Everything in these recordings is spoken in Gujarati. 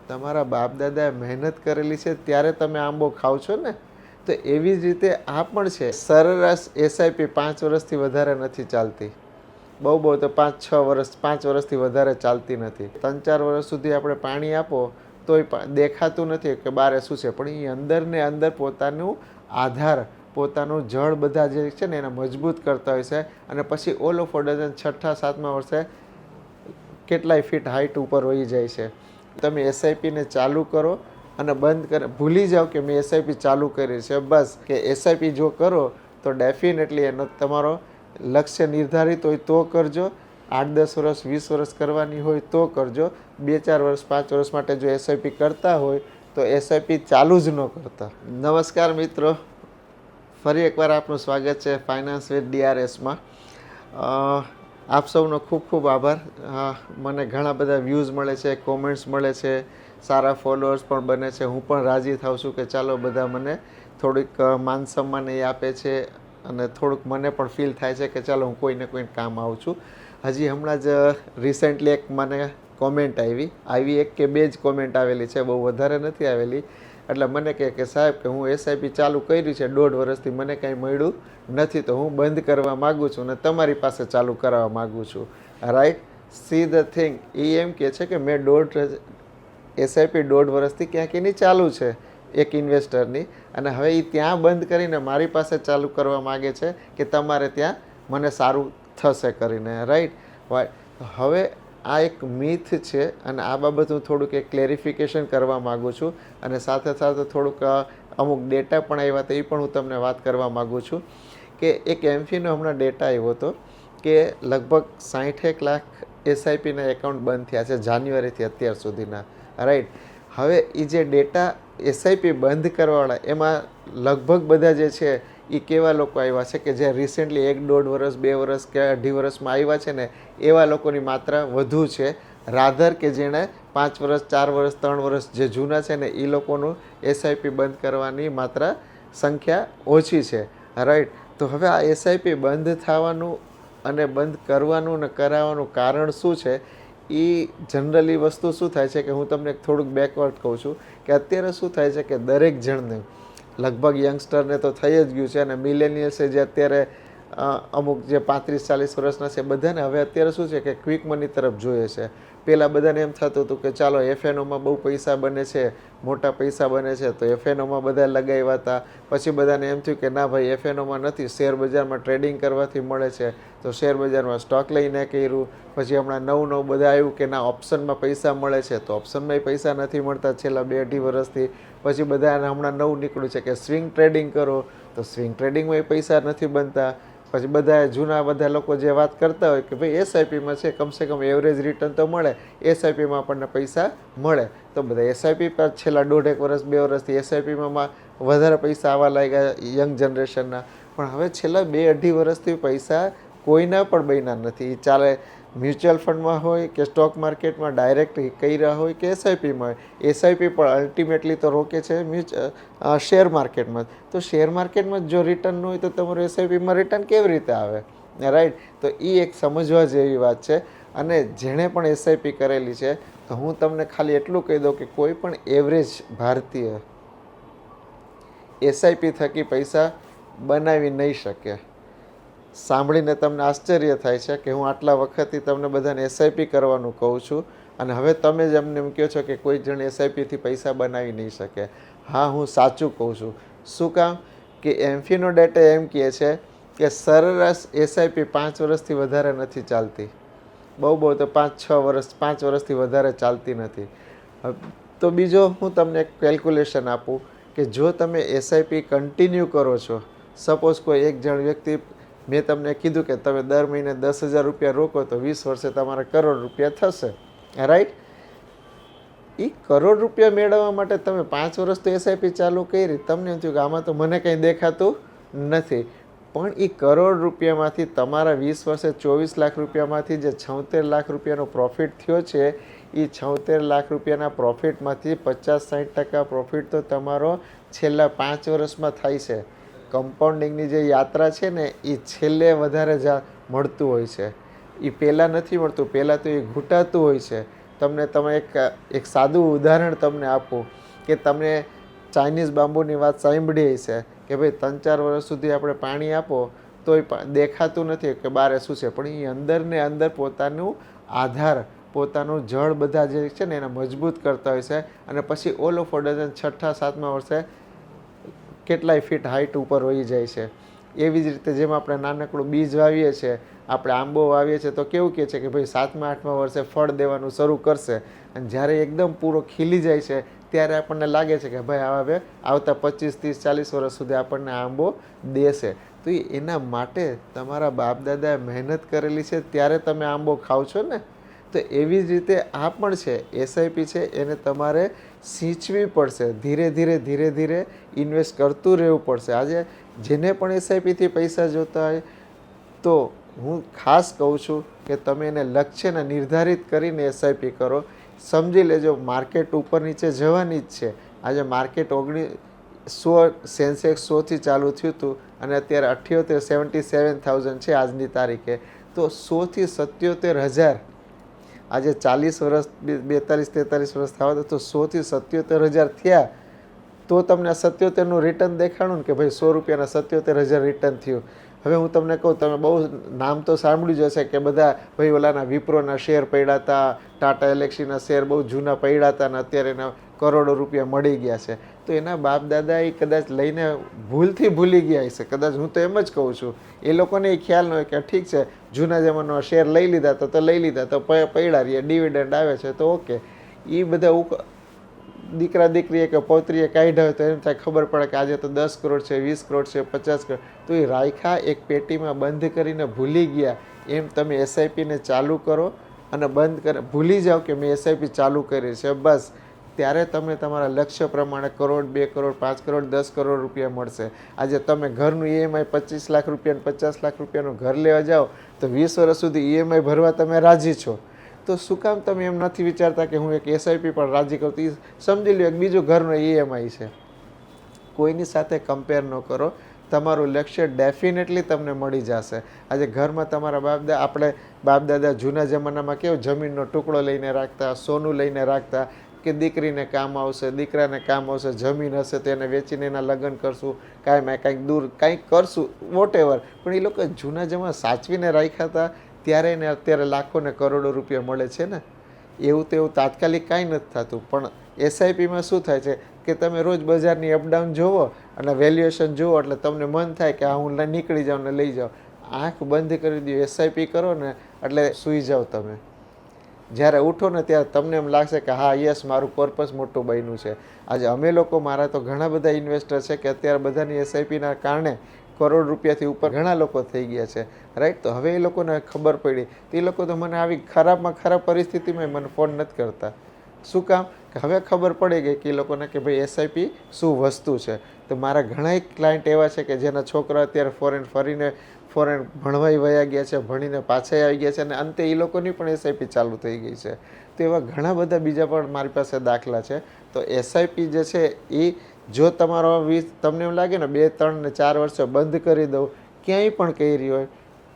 તમારા બાપ દાદાએ મહેનત કરેલી છે ત્યારે તમે આંબો ખાવ છો ને. તો એવી જ રીતે આ પણ છે. સરેરાશ એસઆઈપી 5 વર્ષથી વધારે નથી ચાલતી. બહુ તો 5 વર્ષથી વધારે ચાલતી નથી. 3-4 વર્ષ સુધી આપણે પાણી આપો તોય દેખાતું નથી કે બારે શું છે, પણ એ અંદર ને અંદર પોતાનું આધાર, પોતાનું જળ બધા જે છે ને એને મજબૂત કરતા હોય છે. અને પછી ઓલ ઓફ અ ડઝન 6-7મા વર્ષે કેટલાય ફીટ હાઈટ ઉપર વહી જાય છે. તમે એસઆઈપીને ચાલુ કરો અને બંધ કરે, ભૂલી જાઓ કે મેં એસઆઈપી ચાલુ કરી છે. બસ કે એસઆઈપી જો કરો તો ડેફિનેટલી એનો તમારો લક્ષ્ય નિર્ધારિત હોય તો કરજો. 8-10 વર્ષ 20 વર્ષ કરવાની હોય તો કરજો. 2-4 વર્ષ 5 વર્ષ માટે જો એસઆઈપી કરતા હોય તો એસઆઈપી ચાલુ જ ન કરતા. નમસ્કાર મિત્રો, ફરી એકવાર આપનું સ્વાગત છે ફાઇનાન્સ વિથ ડીઆરએસમાં. આપ સૌનો ખૂબ ખૂબ આભાર. મને ઘણા બધા વ્યૂઝ મળે છે, કોમેન્ટ્સ મળે છે, સારા ફોલોઅર્સ પણ બને છે. હું પણ રાજી થાઉં છું કે ચાલો બધા મને થોડીક માન સન્માન એ આપે છે અને થોડુંક મને પણ ફીલ થાય છે કે ચાલો હું કોઈને કામ આવું છું. હજી હમણાં જ રિસેન્ટલી એક મને કોમેન્ટ આવી એક કે બે જ કોમેન્ટ આવેલી છે, બહુ વધારે નથી આવેલી. એટલે મને કહે કે સાહેબ કે હું એસઆઈપી ચાલુ કર્યું છે 1.5 વર્ષથી, મને કાંઈ મળ્યું નથી, તો હું બંધ કરવા માગું છું અને તમારી પાસે ચાલુ કરાવવા માગું છું. Right, see the thing. એ એમ કહે છે કે મેં એસઆઈપી 1.5 વર્ષથી ક્યાંક એની ચાલુ છે એક ઇન્વેસ્ટરની, અને હવે એ ત્યાં બંધ કરીને મારી પાસે ચાલુ કરવા માગે છે કે તમારે ત્યાં મને સારું થશે કરીને. રાઈટ. હવે આ એક મિથ છે અને આ બાબત હું થોડુંક એક ક્લેરિફિકેશન કરવા માગું છું. અને સાથે સાથે થોડુંક અમુક ડેટા પણ આવ્યા હતા, એ પણ હું તમને વાત કરવા માગું છું. કે એક એમફીનો હમણાં ડેટા આવ્યો હતો કે લગભગ 61 લાખ એસઆઈપીના એકાઉન્ટ બંધ થયા છે જાન્યુઆરીથી અત્યાર સુધીના. રાઈટ. હવે એ જે ડેટા એસઆઈપી બંધ કરવાવાળા, એમાં લગભગ બધા જે છે એ કેવા લોકો આવ્યા છે કે જે રિસેન્ટલી 1-1.5 વર્ષ 2 વર્ષ કે 2.5 વર્ષમાં આવ્યા છે ને, એવા લોકોની માત્રા વધુ છે. રાધર કે જેણે 5 વર્ષ 4 વર્ષ 3 વર્ષ જે જૂના છે ને એ લોકોનું એસઆઈપી બંધ કરવાની માત્રા સંખ્યા ઓછી છે. રાઈટ. તો હવે આ એસઆઈપી બંધ થવાનું અને બંધ કરવાનું અને કરાવવાનું કારણ શું છે? એ જનરલી વસ્તુ શું થાય છે કે હું તમને થોડુંક બેકવર્ડ કહું છું કે અત્યારે શું થાય છે કે દરેક જણને, લગભગ યંગસ્ટરને તો થઈ જ ગયું છે, અને મિલેનિયલ્સે જે અત્યારે અમુક જે 35-40 વર્ષના છે બધાને હવે અત્યારે શું છે કે ક્વિક મની તરફ જોઈએ છે. પહેલાં બધાને એમ થતું હતું કે ચાલો એફએનઓમાં બહુ પૈસા બને છે, મોટા પૈસા બને છે, તો એફએનઓમાં બધા લગાવ્યા હતા. પછી બધાને એમ થયું કે ના ભાઈ એફએનઓમાં નથી, શેર બજારમાં ટ્રેડિંગ કરવાથી મળે છે, તો શેર બજારમાં સ્ટોક લઈને કર્યું. પછી હમણાં નવું બધા આવ્યું કે ના ઓપ્શનમાં પૈસા મળે છે, તો ઓપ્શનમાં પૈસા નથી મળતા છેલ્લા 2-2.5 વર્ષથી. પછી બધાને હમણાં નવું નીકળ્યું છે કે સ્વિંગ ટ્રેડિંગ કરો, તો સ્વિંગ ટ્રેડિંગમાં પૈસા નથી બનતા. પછી બધા લોકો જે વાત કરતા હોય કે ભાઈ એસઆઈપીમાં છે કમસે કમ એવરેજ રિટર્ન તો મળે, એસઆઈપીમાં આપણને પૈસા મળે. તો બધા એસઆઈપી પર છેલ્લા 1.5 વર્ષ 2 વર્ષથી એસઆઈપીમાં વધારે પૈસા આવવા લાગ્યા યંગ જનરેશનના. પણ હવે છેલ્લા 2-2.5 વર્ષથી પૈસા કોઈના પણ બન્યા નથી. ચાલે મ્યુચ્યુઅલ ફંડમાં હોય કે સ્ટોક માર્કેટમાં ડાયરેક્ટ કર્યા હોય કે એસઆઈપીમાં હોય. એસઆઈપી પણ અલ્ટિમેટલી તો રોકે છે શેર માર્કેટમાં. તો શેર માર્કેટમાં જો રિટર્ન ન હોય તો તમારું એસઆઈપીમાં રિટર્ન કેવી રીતે આવે? રાઈટ. તો એ એક સમજવા જેવી વાત છે. અને જેણે પણ એસઆઈપી કરેલી છે, તો હું તમને ખાલી એટલું કહી દઉં કે કોઈ પણ એવરેજ ભારતીય એસઆઈપી થકી પૈસા બનાવી નહીં શકે. સાંભળીને તમને આશ્ચર્ય થાય છે કે હું આટલા વખતથી તમને બધાને એસઆઈપી કરવાનું કહું છું, અને હવે તમે જ એમને એમ કહો છો કે કોઈ જણ એસઆઈપીથી પૈસા બનાવી નહીં શકે. હા, હું સાચું કહું છું. શું કામ? કે એમફીનો ડેટા એમ કહે છે કે સરેરાશ એસઆઈપી 5 વર્ષથી વધારે નથી ચાલતી. બહુ તો 5 વર્ષથી વધારે ચાલતી નથી. તો બીજો હું તમને એક કેલ્ક્યુલેશન આપું કે જો તમે એસઆઈપી કન્ટિન્યુ કરો છો, સપોઝ કોઈ એક જણ વ્યક્તિ, મેં તમને કીધું કે તમે દર મહિને 10,000 રૂપિયા રોકો તો 20 વર્ષે તમારા કરોડ રૂપિયા થશે. રાઈટ. એ કરોડ રૂપિયા મેળવવા માટે તમે 5 વર્ષ તો એસઆઈપી ચાલુ કરી, તમને એમ થયું કે આમાં તો મને કંઈ દેખાતું નથી. પણ એ કરોડ રૂપિયામાંથી તમારા 20 વર્ષે 24 લાખ રૂપિયામાંથી જે 76 લાખ રૂપિયાનો પ્રોફિટ થયો છે, એ 76 લાખ રૂપિયાના પ્રોફિટમાંથી 50-60% પ્રોફિટ તો તમારો છેલ્લા 5 વર્ષમાં થાય છે. કમ્પાઉન્ડિંગની જે યાત્રા છે ને, એ છેલ્લે વધારે મળતું હોય છે. એ પહેલાં નથી મળતું, પહેલાં તો એ ઘૂંટાતું હોય છે. તો તમે એક સાદું ઉદાહરણ તમને આપું કે તમે ચાઇનીઝ બાંબુની વાત સાંભળી છે કે ભાઈ 3-4 વર્ષ સુધી આપણે પાણી આપો તોય દેખાતું નથી કે બારે શું છે, પણ એ અંદર ને અંદર પોતાનું આધાર પોતાનું જળ બધા જે છે ને એને મજબૂત કરતા હોય છે અને પછી ઓલ ઓફ અ ડઝન 6-7મા વર્ષે કેટલાય ફીટ હાઈટ ઉપર વહી જાય છે. એવી જ રીતે જેમ આપણે નાનકડું બીજ વાવીએ છીએ, આપણે આંબો વાવીએ છીએ તો કેવું કહે છે કે ભાઈ 7મા-8મા વર્ષે ફળ દેવાનું શરૂ કરશે અને જ્યારે એકદમ પૂરો ખીલી જાય છે ત્યારે આપણને લાગે છે કે ભાઈ હવે આવતા 25-30-40 વર્ષ સુધી આપણને આંબો દેશે. તો એના માટે તમારા બાપ દાદાએ મહેનત કરેલી છે ત્યારે તમે આંબો ખાવ છો ને. તો એવી જ રીતે આ પણ છે, એસઆઈપી છે એને તમારે સિંચવી પડશે, ધીરે ધીરે ઇન્વેસ્ટ કરતું રહેવું પડશે. આજે જેને પણ એસઆઈપીથી પૈસા જોતા હોય તો હું ખાસ કહું છું કે તમે એને લક્ષ્યને નિર્ધારિત કરીને એસઆઈપી કરો. સમજી લેજો માર્કેટ ઉપર નીચે જવાની જ છે. આજે માર્કેટ 100 સેન્સેક્સ 100થી ચાલુ થયું હતું અને અત્યારે 77,000 છે આજની તારીખે. તો 100થી 77,000 આજે 40 વર્ષ 42-43 વર્ષ થવા તો 100થી 77,000 થયા તો તમને 77નું રિટર્ન દેખાણું ને કે ભાઈ 100 રૂપિયાના 77,000 રિટર્ન થયું. હવે હું તમને કહું, તમે બહુ નામ તો સાંભળ્યું જ હશે કે બધા ભાઈ ઓલાના વિપ્રોના શેર પડ્યા હતા, ટાટા એલેક્સીના શેર બહુ જૂના પડ્યા હતા અને અત્યારે એના કરોડો રૂપિયા મળી ગયા છે. તો એના બાપ દાદા એ કદાચ લઈને ભૂલથી ભૂલી ગયા હશે, કદાચ. હું તો એમ જ કહું છું, એ લોકોને એ ખ્યાલ ન હોય કે ઠીક છે જૂના જમાનામાં શેર લઈ લીધા તો લઈ લીધા તો પડ્યા રહીએ, ડિવિડન્ડ આવે છે તો ઓકે. એ બધા દીકરા દીકરીએ કે પૌત્રીએ કાઢ્યા હોય તો એમ થાય ખબર પડે કે આજે તો 10 કરોડ છે, 20 કરોડ છે, 50 કરોડ. તો એ રાયખા એક પેટીમાં બંધ કરીને ભૂલી ગયા. એમ તમે એસઆઈપીને ચાલુ કરો અને બંધ કરે, ભૂલી જાઓ કે મેં એસઆઈપી ચાલુ કરી છે બસ. ત્યારે તમે તમારા લક્ષ્ય પ્રમાણે 1 કરોડ, 2 કરોડ, 5 કરોડ, 10 કરોડ રૂપિયા મળશે. આજે તમે ઘરનું ઈએમઆઈ 25 લાખ રૂપિયા 50 લાખ રૂપિયાનું ઘર લેવા જાઓ તો 20 વર્ષ સુધી ઈએમઆઈ ભરવા તમે રાજી છો. તો શું કામ તમે એમ નથી વિચારતા કે હું એક એસઆઈપી પણ રાજી કરું? તો સમજી લો એક બીજું ઘરનો ઈએમઆઈ છે. કોઈની સાથે કમ્પેર ન કરો. તમારું લક્ષ્ય ડેફિનેટલી તમને મળી જશે. આજે ઘરમાં તમારા આપણે બાપ દાદા જૂના જમાનામાં કેવું જમીનનો ટુકડો લઈને રાખતા, સોનું લઈને રાખતા કે દીકરીને કામ આવશે, દીકરાને કામ આવશે, જમીન હશે તો એને વેચીને એના લગ્ન કરશું, કાંઈક દૂર કંઈક કરશું, વોટ એવર. પણ એ લોકો જૂના જમાના સાચવીને રાખ્યા હતા ત્યારે એને અત્યારે લાખો ને કરોડો રૂપિયા મળે છે ને. એવું તો એવું તાત્કાલિક કાંઈ નથી થતું. પણ એસઆઈપીમાં શું થાય છે કે તમે રોજ બજારની અપડાઉન જોવો અને વેલ્યુએશન જુઓ એટલે તમને મન થાય કે હું નીકળી જાઉં ને લઈ જાઉં. આંખ બંધ કરી દો, એસઆઈપી કરો ને એટલે સૂઈ જાઓ તમે. જ્યારે ઉઠો ને ત્યારે તમને એમ લાગશે કે હા યસ મારું પર્પસ મોટું બન્યું છે. આજે અમે લોકો, મારા તો ઘણા બધા ઇન્વેસ્ટર છે કે અત્યારે બધાની એસઆઈપીના કારણે કરોડ રૂપિયાથી ઉપર ઘણા લોકો થઈ ગયા છે, રાઈટ. તો હવે એ લોકોને ખબર પડી તો એ લોકો તો મને આવી ખરાબમાં ખરાબ પરિસ્થિતિમાં મને ફોન નથી કરતા. શું કામ? કે હવે ખબર પડી ગઈ કે એ લોકોને કે ભાઈ એસઆઈપી શું વસ્તુ છે. તો મારા ઘણા ક્લાયન્ટ એવા છે કે જેના છોકરા અત્યારે ફોરેન ભણવાઈ વયા ગયા છે, ભણીને પાછા આવી ગયા છે અને અંતે એ લોકોની પણ એસઆઈપી ચાલુ થઈ ગઈ છે. તો એવા ઘણા બધા બીજા પણ મારી પાસે દાખલા છે. તો એસઆઈપી જે છે એ જો તમારો તમને એમ લાગે ને 2, 3 ને 4 વર્ષે બંધ કરી દઉં, ક્યાંય પણ કરી હોય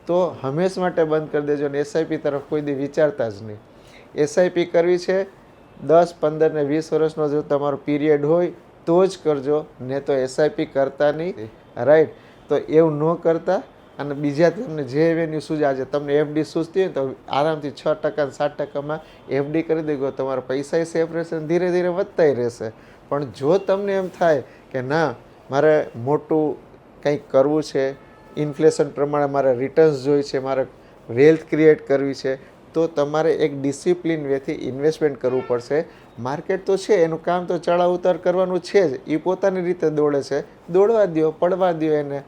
તો હંમેશ માટે બંધ કરી દેજો અને એસઆઈપી તરફ કોઈ દી વિચારતા જ નહીં. એસઆઈપી કરવી છે 10, 15 ને 20 વર્ષનો જો તમારો પીરિયડ હોય તો જ કરજો, ને તો એસઆઈપી કરતા નહીં, રાઈટ. તો એવું ન કરતા. અને બીજા તમને જે એવેન્યુ સૂઝે, આજે તમને એફડી સૂઝતી હોય તો આરામથી 6% 7%માં એફડી કરી દેજો. તમારા પૈસા સેફ રહેશે, ધીરે ધીરે વધતાય રહેશે. પણ જો તમને એમ થાય કે ના મારે મોટું કંઈક કરવું છે, ઇન્ફ્લેશન પ્રમાણે મારે રિટર્ન્સ જોઈએ છે, મારે વેલ્થ ક્રિએટ કરવી છે, તો તમારે એક ડિસિપ્લિન વેથી ઇન્વેસ્ટમેન્ટ કરવું પડશે. માર્કેટ તો છે, એનું કામ તો ચડાવ ઉતાર કરવાનું છે જ. એ પોતાની રીતે દોડે છે, દોડવા દો, પડવા દો એને,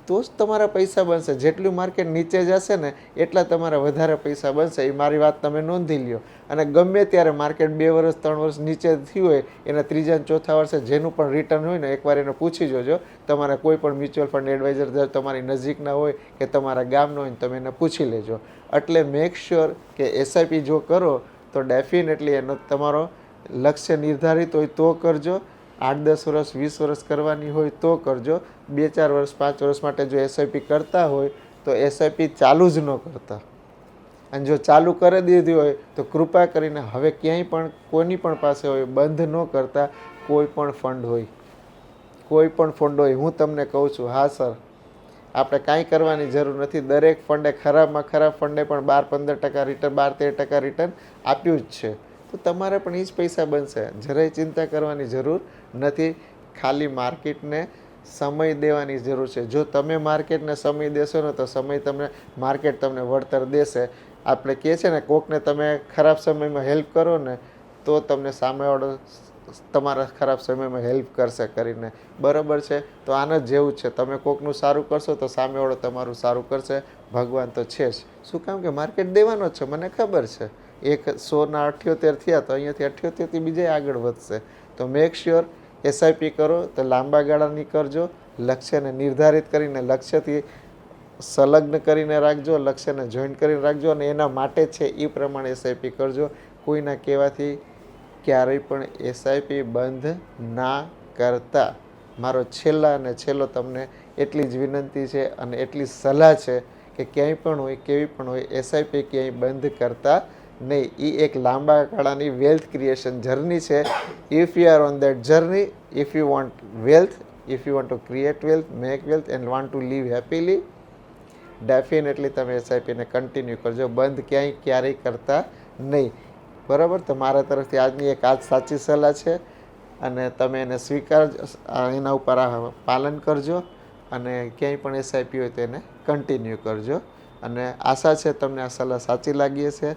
તો જ તમારા પૈસા બનશે. જેટલું માર્કેટ નીચે જશે ને એટલા તમારા વધારે પૈસા બનશે. એ મારી વાત તમે નોંધી લ્યો. અને ગમે ત્યારે માર્કેટ 2 વર્ષ 3 વર્ષ નીચે થયું હોય એના 3જા અને 4થા વર્ષે જેનું પણ રિટર્ન હોય ને એકવાર એને પૂછી જોજો. તમારા કોઈ પણ મ્યુચ્યુઅલ ફંડ એડવાઇઝર તમારી નજીકના હોય કે તમારા ગામનો હોય ને તમે એને પૂછી લેજો. એટલે મેક શ્યોર કે એસઆઈપી જો કરો તો ડેફિનેટલી એનો તમારો લક્ષ્ય નિર્ધારિત હોય તો કરજો. 8-10 વર્ષ 20 વર્ષ કરવાની હોય તો કરજો. 2-4 વર્ષ 5 વર્ષ માટે જો એસઆઈપી કરતા હોય તો એસઆઈપી ચાલુ જ ન કરતા. અને જો ચાલુ કરી દીધી હોય તો કૃપા કરીને હવે ક્યાંય પણ કોઈની પણ પાસે હોય બંધ ન કરતા. કોઈ પણ ફંડ હોય હું તમને કહું છું, હા સર, આપણે કાંઈ કરવાની જરૂર નથી. દરેક ફંડે ખરાબમાં ખરાબ ફંડે પણ 12-15% રિટર્ન, 12-13% રિટર્ન આપ્યું જ છે. તો તમારે પણ એ જ પૈસા બનશે. જરાય ચિંતા કરવાની જરૂર નથી. ખાલી માર્કેટને સમય દેવાની જરૂર છે. જો તમે માર્કેટને સમય દેશો ને તો માર્કેટ તમને વળતર દેશે. આપણે કહે છે ને, કોકને તમે ખરાબ સમયમાં હેલ્પ કરો ને તો તમને સામેવાળો તમારા ખરાબ સમયમાં હેલ્પ કરશે કરીને. બરાબર છે? તો આના જેવું છે. તમે કોકનું સારું કરશો તો સામેવાળો તમારું સારું કરશે. ભગવાન તો છે જ. શું કામ કે માર્કેટ દેવાનો જ છે, મને ખબર છે. 100ના 78 થયા તો અહીંયાથી 78થી બીજે આગળ વધશે. તો મેક શ્યોર એસઆઈપી કરો તો લાંબા ગાળાની કરજો. લક્ષ્યને નિર્ધારિત કરીને લક્ષ્યથી સંલગ્ન કરીને રાખજો, લક્ષ્યને જોઈન્ટ કરીને રાખજો અને એના માટે છે એ પ્રમાણે એસઆઈપી કરજો. કોઈના કહેવાથી ક્યારેય પણ એસઆઈપી બંધ ના કરતા. મારો છેલ્લો તમને એટલી જ વિનંતી છે અને એટલી સલાહ છે કે ક્યાંય પણ હોય, કેવી પણ હોય, એસઆઈપી ક્યાંય બંધ કરતા નહીં. એ એક લાંબા ગાળાની વેલ્થ ક્રિએશન જર્ની છે. If you are on that journey, if you want wealth, if you want to create wealth, make wealth and want to live happily, definitely તમે એસઆઈપીને કન્ટિન્યુ કરજો. બંધ ક્યારેય કરતા નહીં. બરાબર? તો મારા તરફથી આજની આજ સાચી સલાહ છે અને તમે એને એના ઉપર પાલન કરજો અને ક્યાંય પણ એસઆઈપી હોય તો એને કન્ટિન્યુ કરજો. અને આશા છે તમને આ સલાહ સાચી લાગી હશે.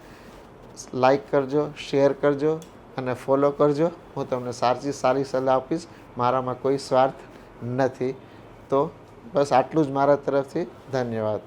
લાઈક કરજો, શેર કરજો અને ફોલો કરજો. હું તમને સારી સલાહ આપીશ. મારામાં કોઈ સ્વાર્થ નથી. તો બસ આટલું જ મારા તરફથી. ધન્યવાદ.